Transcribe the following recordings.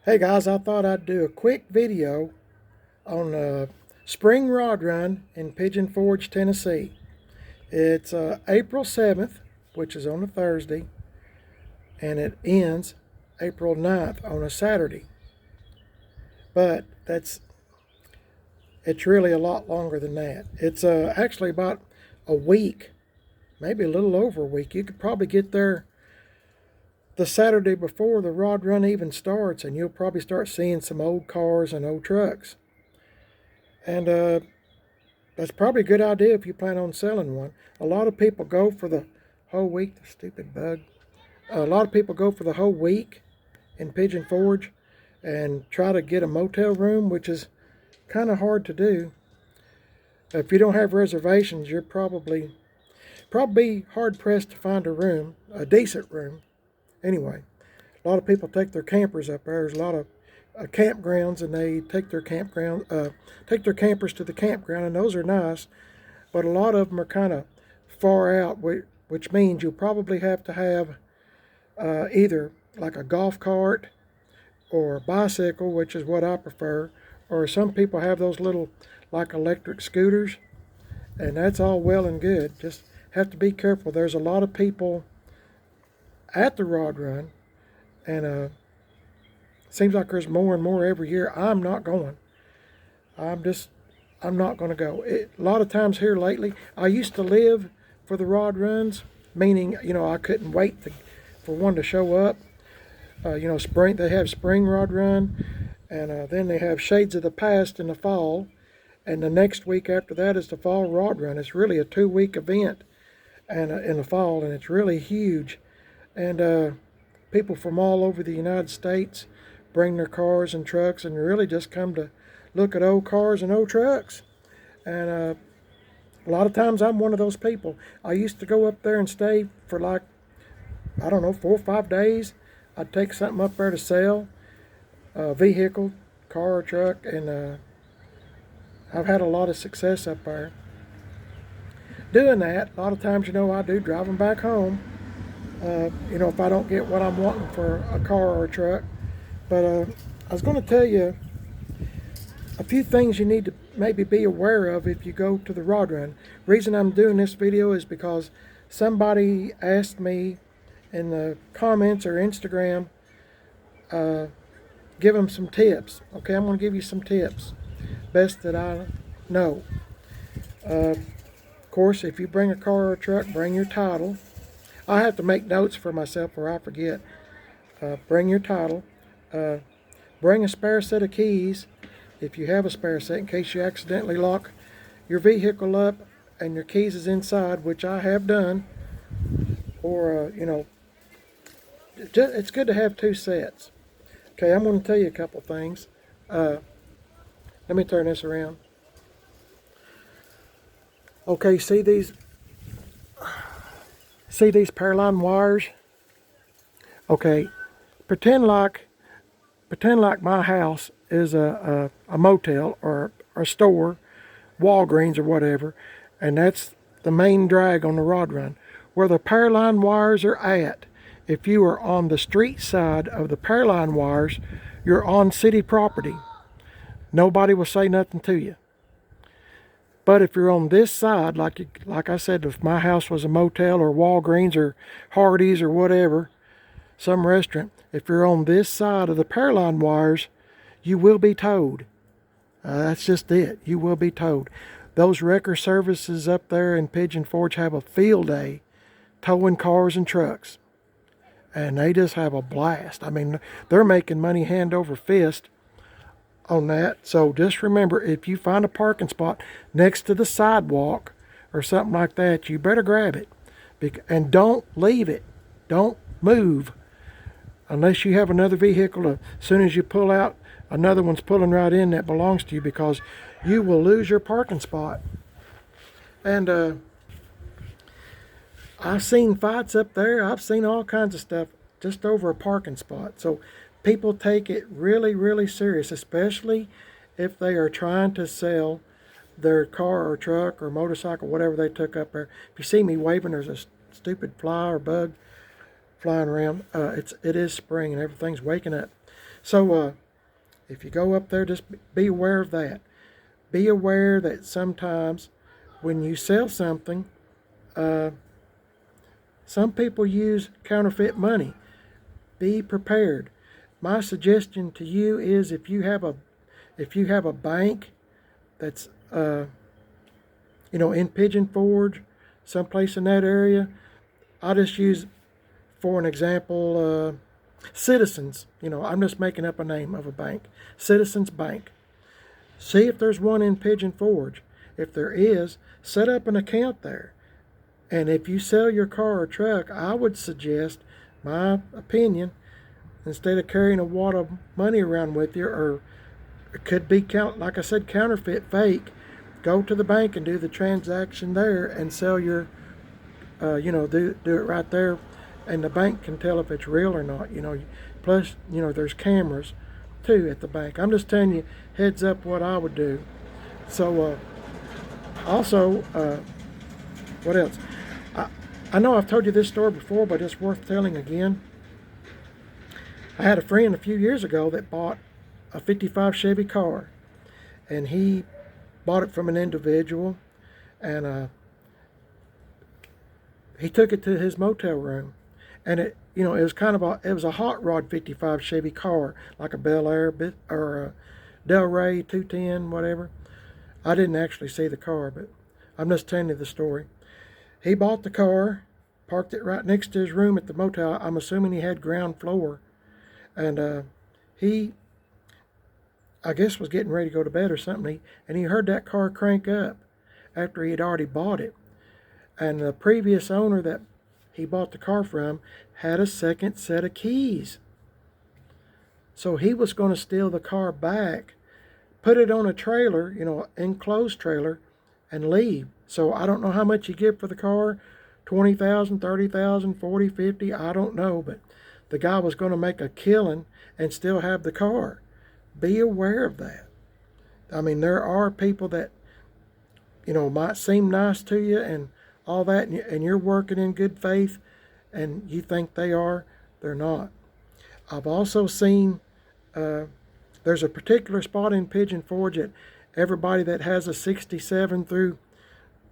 Hey guys, I thought I'd do a quick video on spring rod run in Pigeon Forge, Tennessee. It's April 7th, which is on a Thursday, and it ends April 9th on a Saturday. But it's really a lot longer than that. It's actually about a week, maybe a little over a week. You could probably get there the Saturday before the rod run even starts, and you'll probably start seeing some old cars and old trucks. And that's probably a good idea if you plan on selling one. A lot of people go for the whole week. The stupid bug. A lot of people go for the whole week in Pigeon Forge and try to get a motel room, which is kind of hard to do. If you don't have reservations, you're probably hard pressed to find a room, a decent room. Anyway, a lot of people take their campers up there. There's a lot of campgrounds, and they take their campers to the campground, and those are nice. But a lot of them are kind of far out, which means you'll probably have to have either like a golf cart or a bicycle, which is what I prefer, or some people have those little like electric scooters, and that's all well and good. Just have to be careful. There's a lot of people at the rod run, and seems like there's more and more every year. I'm not going. I'm not going to go. A lot of times here lately, I used to live for the rod runs, meaning, I couldn't wait for one to show up. Spring, they have spring rod run, and then they have Shades of the Past in the fall, and the next week after that is the fall rod run. It's really a 2-week event, and in the fall, and it's really huge. And people from all over the United States bring their cars and trucks and really just come to look at old cars and old trucks. And a lot of times I'm one of those people. I used to go up there and stay for like, 4 or 5 days. I'd take something up there to sell, a vehicle, car or truck, and I've had a lot of success up there doing that. A lot of times, I do driving back home. If I don't get what I'm wanting for a car or a truck. But I was going to tell you a few things you need to maybe be aware of if you go to the rod run. Reason I'm doing this video is because somebody asked me in the comments or Instagram, give them some tips. Okay, I'm going to give you some tips, best that I know. Of course, if you bring a car or a truck, bring your title. I have to make notes for myself or I forget. Bring your title. Bring a spare set of keys if you have a spare set, in case you accidentally lock your vehicle up and your keys is inside, which I have done. Or, it's good to have 2 sets. Okay, I'm going to tell you a couple things. Let me turn this around. Okay, see these Paraline wires? Okay, pretend like my house is a motel or a store, Walgreens or whatever, and that's the main drag on the rod run. Where the Paraline wires are at, if you are on the street side of the Paraline wires, you're on city property. Nobody will say nothing to you. But if you're on this side, like I said, if my house was a motel or Walgreens or Hardee's or whatever, some restaurant, if you're on this side of the Paraline wires, you will be towed. That's just it. You will be towed. Those wrecker services up there in Pigeon Forge have a field day towing cars and trucks. And they just have a blast. I mean, they're making money hand over fist on that. So just remember, if you find a parking spot next to the sidewalk or something like that, you better grab it. And don't leave it. Don't move unless you have another vehicle. As soon as you pull out, another one's pulling right in that belongs to you, because you will lose your parking spot. And I've seen fights up there. I've seen all kinds of stuff just over a parking spot. So people take it really, really serious, especially if they are trying to sell their car or truck or motorcycle, whatever they took up there. If you see me waving, there's a stupid fly or bug flying around. It is spring and everything's waking up. So if you go up there, just be aware of that. Be aware that sometimes when you sell something, uh, some people use counterfeit money. Be prepared. My suggestion to you is if you have a bank that's in Pigeon Forge, someplace in that area, I'll just use for an example Citizens. I'm just making up a name of a bank. Citizens Bank. See if there's one in Pigeon Forge. If there is, set up an account there. And if you sell your car or truck, I would suggest, my opinion, instead of carrying a wad of money around with you, or it could be, like I said, counterfeit, fake, go to the bank and do the transaction there and sell your, do it right there. And the bank can tell if it's real or not. Plus, there's cameras too at the bank. I'm just telling you, heads up, what I would do. So, also, what else? I know I've told you this story before, but it's worth telling again. I had a friend a few years ago that bought a 55 Chevy car, and he bought it from an individual, and he took it to his motel room, and it was it was a hot rod 55 Chevy car, like a Bel Air or a Del Rey 210, whatever. I didn't actually see the car, but I'm just telling you the story. He bought the car, parked it right next to his room at the motel. I'm assuming he had ground floor. And he, I guess, was getting ready to go to bed or something. And he heard that car crank up after he had already bought it. And the previous owner that he bought the car from had a second set of keys. So he was going to steal the car back, put it on a trailer, enclosed trailer, and leave. So I don't know how much you get for the car, $20,000, $30,000, $40,000, $50,000, I don't know, but the guy was going to make a killing and still have the car. Be aware of that. I mean, there are people that, might seem nice to you and all that, and you're working in good faith, and you think they're not. I've also seen, there's a particular spot in Pigeon Forge that everybody that has a 67 through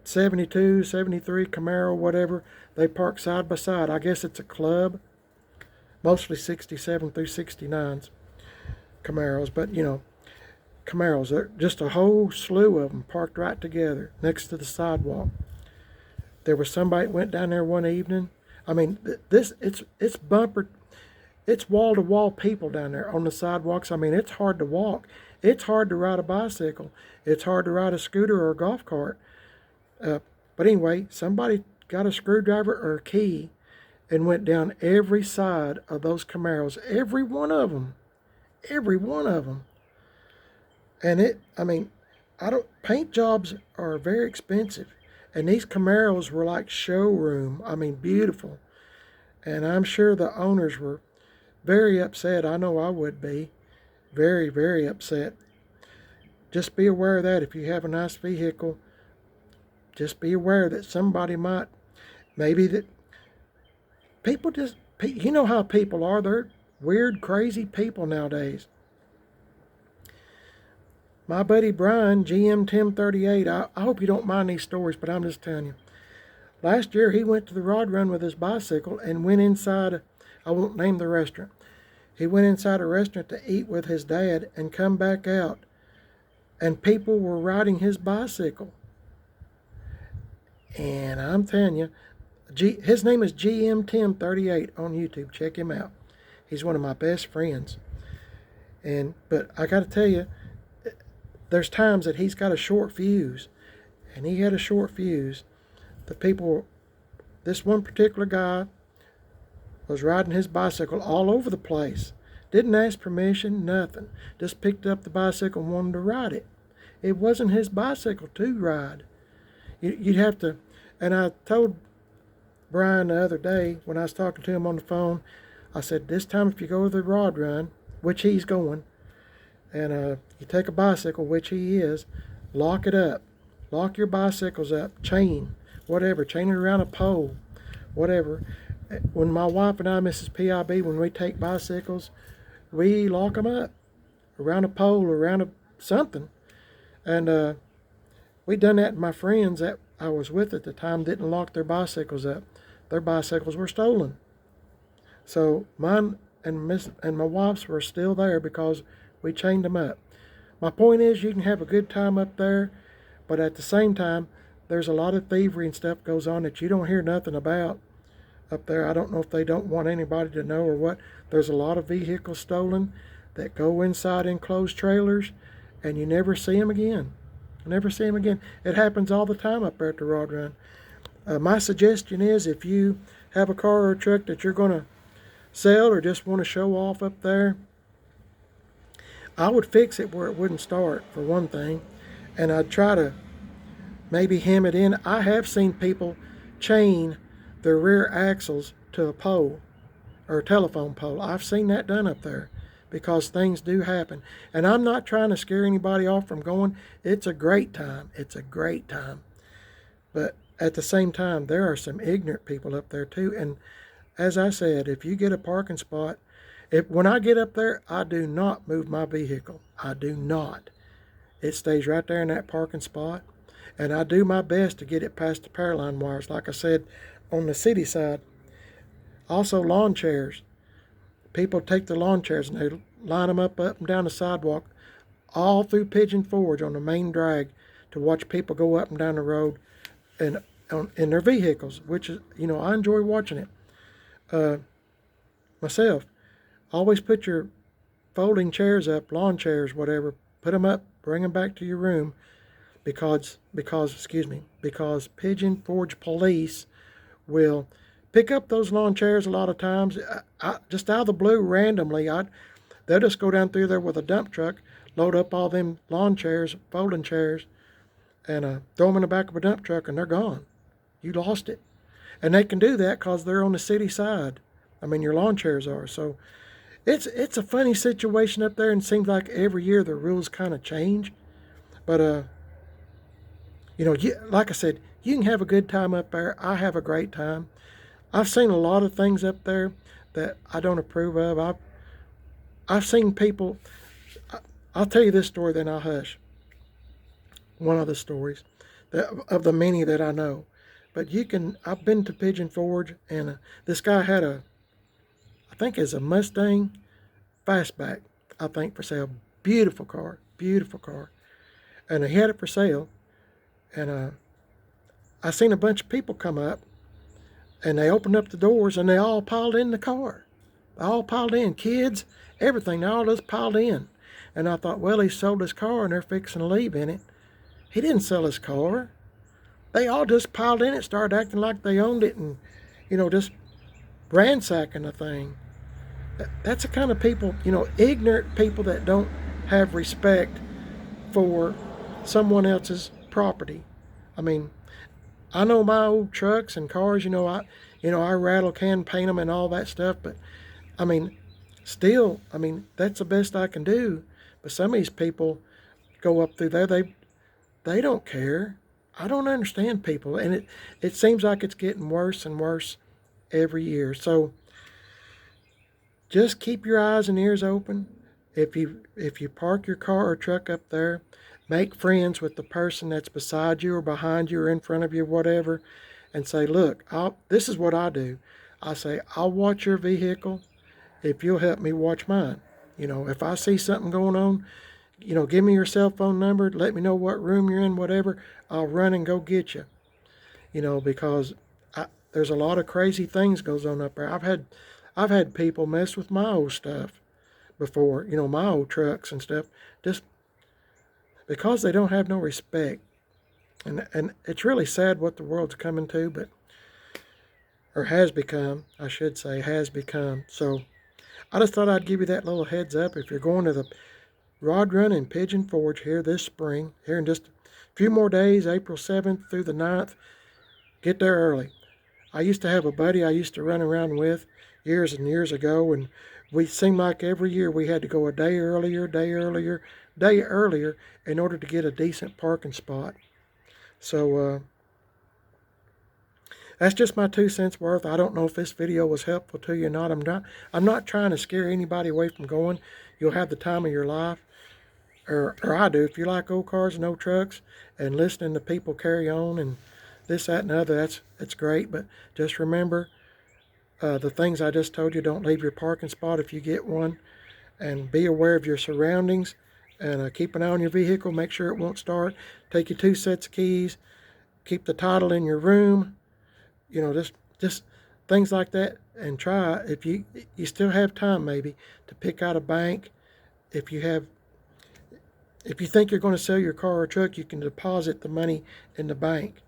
72, 73 Camaro, whatever, they park side by side. I guess it's a club, mostly 67 through 69s Camaros, but Camaros, they're just a whole slew of them parked right together next to the sidewalk. There was somebody that went down there one evening. I mean, it's bumper, it's wall-to-wall people down there on the sidewalks. I mean, it's hard to walk. It's hard to ride a bicycle. It's hard to ride a scooter or a golf cart. But anyway, somebody got a screwdriver or a key and went down every side of those Camaros, every one of them. And paint jobs are very expensive. And these Camaros were like showroom. I mean, beautiful. And I'm sure the owners were very upset. I know I would be. Very, very upset. Just be aware of that. If you have a nice vehicle, just be aware that somebody might, maybe that people just, you know how people are. They're weird, crazy people nowadays. My buddy Brian, GM Tim 38, I hope you don't mind these stories, but I'm just telling you. Last year, he went to the rod run with his bicycle and went inside, I won't name the restaurant. He went inside a restaurant to eat with his dad and come back out, and people were riding his bicycle. And I'm telling you, his name is GM Tim 38 on YouTube. Check him out. He's one of my best friends. But I got to tell you, there's times that he's got a short fuse, and he had a short fuse. This one particular guy was riding his bicycle all over the place. Didn't ask permission, nothing. Just picked up the bicycle and wanted to ride it. It wasn't his bicycle to ride. You'd have to, and I told Brian the other day when I was talking to him on the phone, I said, this time if you go to the rod run, which he's going, and you take a bicycle, which he is, lock it up. Lock your bicycles up, chain it around a pole, whatever. When my wife and I, Mrs. PIB, when we take bicycles, we lock them up around a pole or around something. And we done that. My friends that I was with at the time didn't lock their bicycles up. Their bicycles were stolen. So mine and my wife's were still there because we chained them up. My point is, you can have a good time up there, but at the same time, there's a lot of thievery and stuff goes on that you don't hear nothing about up there. I don't know if they don't want anybody to know or what. There's a lot of vehicles stolen that go inside enclosed trailers, and you never see them again. Never see them again. It happens all the time up there at the Rod Run. My suggestion is, if you have a car or a truck that you're going to sell or just want to show off up there, I would fix it where it wouldn't start, for one thing, and I'd try to maybe hem it in. I have seen people chain their rear axles to a pole or a telephone pole. I've seen that done up there because things do happen. And I'm not trying to scare anybody off from going. It's a great time. It's a great time. But at the same time, there are some ignorant people up there too. And as I said, if you get a parking spot, when I get up there, I do not move my vehicle. I do not. It stays right there in that parking spot. And I do my best to get it past the power line wires, like I said, on the city side. Also, lawn chairs. People take the lawn chairs and they line them up and down the sidewalk, all through Pigeon Forge on the main drag, to watch people go up and down the road and in their vehicles, which is, I enjoy watching it. Myself, always put your folding chairs up, lawn chairs, whatever, put them up, bring them back to your room, because Pigeon Forge police will pick up those lawn chairs a lot of times. Just out of the blue, randomly, they'll just go down through there with a dump truck, load up all them lawn chairs, folding chairs, and throw them in the back of a dump truck, and they're gone. You lost it. And they can do that because they're on the city side. I mean, your lawn chairs are. So it's a funny situation up there, and it seems like every year the rules kind of change. But, like I said, you can have a good time up there. I have a great time. I've seen a lot of things up there that I don't approve of. I've seen people. I'll tell you this story, then I'll hush. One of the stories of the many that I know. But I've been to Pigeon Forge, and this guy had I think it's a Mustang Fastback, I think, for sale. Beautiful car. And he had it for sale. And I seen a bunch of people come up, and they opened up the doors, and they all piled in the car. They all piled in, kids, everything. They all just piled in. And I thought, well, he sold his car, and they're fixing to leave in it. He didn't sell his car. They all just piled in it, started acting like they owned it, and, just ransacking the thing. That's the kind of people, ignorant people that don't have respect for someone else's property. I mean, I know my old trucks and cars, I rattle can paint them and all that stuff, but I mean, still, that's the best I can do. But some of these people go up through there, they don't care. I don't understand people, and it seems like it's getting worse and worse every year. So just keep your eyes and ears open. If you park your car or truck up there, make friends with the person that's beside you or behind you or in front of you, whatever, and say, look, this is what I do. I say, I'll watch your vehicle if you'll help me watch mine. If I see something going on, give me your cell phone number, let me know what room you're in, whatever, I'll run and go get you. Because there's a lot of crazy things goes on up there. I've had people mess with my old stuff before, my old trucks and stuff, just because they don't have no respect. And it's really sad what the world's coming to, or has become, I should say, has become. So I just thought I'd give you that little heads up. If you're going to the Rod Run in Pigeon Forge here this spring, here in just a few more days, April 7th through the 9th, get there early. I used to have a buddy I used to run around with years and years ago, and we seemed like every year we had to go a day earlier in order to get a decent parking spot. So That's just my 2 cents worth. I don't know if this video was helpful to you or not. I'm not trying to scare anybody away from going. You'll have the time of your life. Or I do. If you like old cars and old trucks and listening to people carry on and this, that, and the other, that's great. But just remember the things I just told you. Don't leave your parking spot if you get one. And be aware of your surroundings. And keep an eye on your vehicle. Make sure it won't start. Take your 2 sets of keys. Keep the title in your room. You know, just things like that. And try, if you still have time maybe, to pick out a bank. If you think you're going to sell your car or truck, you can deposit the money in the bank.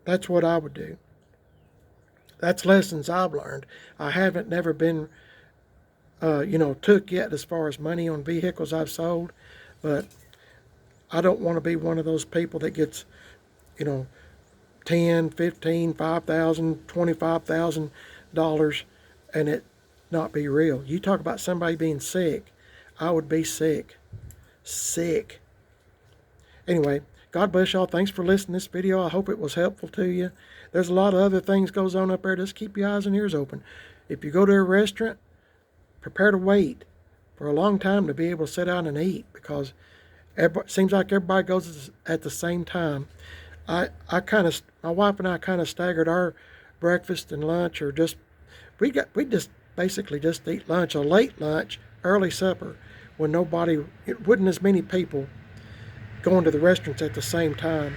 That's what I would do. That's lessons I've learned. I haven't never been, took yet as far as money on vehicles I've sold. But I don't want to be one of those people that gets, 10, 15, 5,000, $25,000 and it not be real. You talk about somebody being sick. I would be sick. Sick. Anyway, God bless y'all. Thanks for listening to this video. I hope it was helpful to you. There's a lot of other things goes on up there. Just keep your eyes and ears open. If you go to a restaurant, prepare to wait for a long time to be able to sit down and eat, because it seems like everybody goes at the same time. My wife and I kind of staggered our breakfast and lunch, or we just basically just eat lunch, a late lunch, early supper, when it wasn't as many people going to the restaurants at the same time,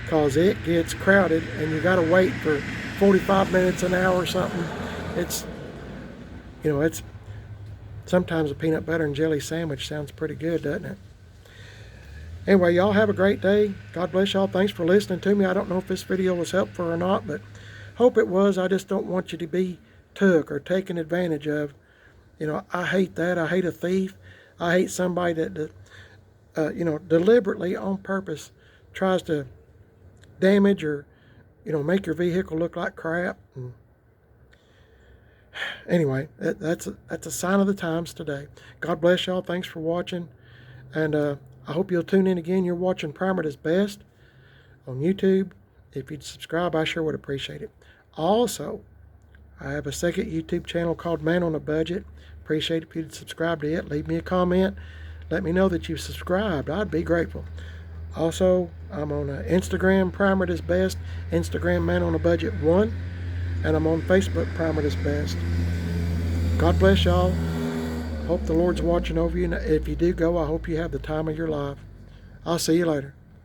because it gets crowded and you got to wait for 45 minutes, an hour or something. It's sometimes a peanut butter and jelly sandwich sounds pretty good, doesn't it? Anyway, y'all have a great day. God bless y'all. Thanks for listening to me. I don't know if this video was helpful or not, but hope it was. I just don't want you to be took or taken advantage of. I hate that. I hate a thief. I hate somebody that, deliberately on purpose tries to damage or, make your vehicle look like crap. And anyway, that's a sign of the times today. God bless y'all. Thanks for watching. And I hope you'll tune in again. You're watching Primer Does Best on YouTube. If you'd subscribe, I sure would appreciate it. Also, I have a second YouTube channel called Man on a Budget. Appreciate it if you'd subscribe to it. Leave me a comment. Let me know that you've subscribed. I'd be grateful. Also, I'm on Instagram, Primer Does Best, Instagram, Man on a Budget 1, and I'm on Facebook, Primer Does Best. God bless y'all. Hope the Lord's watching over you. And if you do go, I hope you have the time of your life. I'll see you later.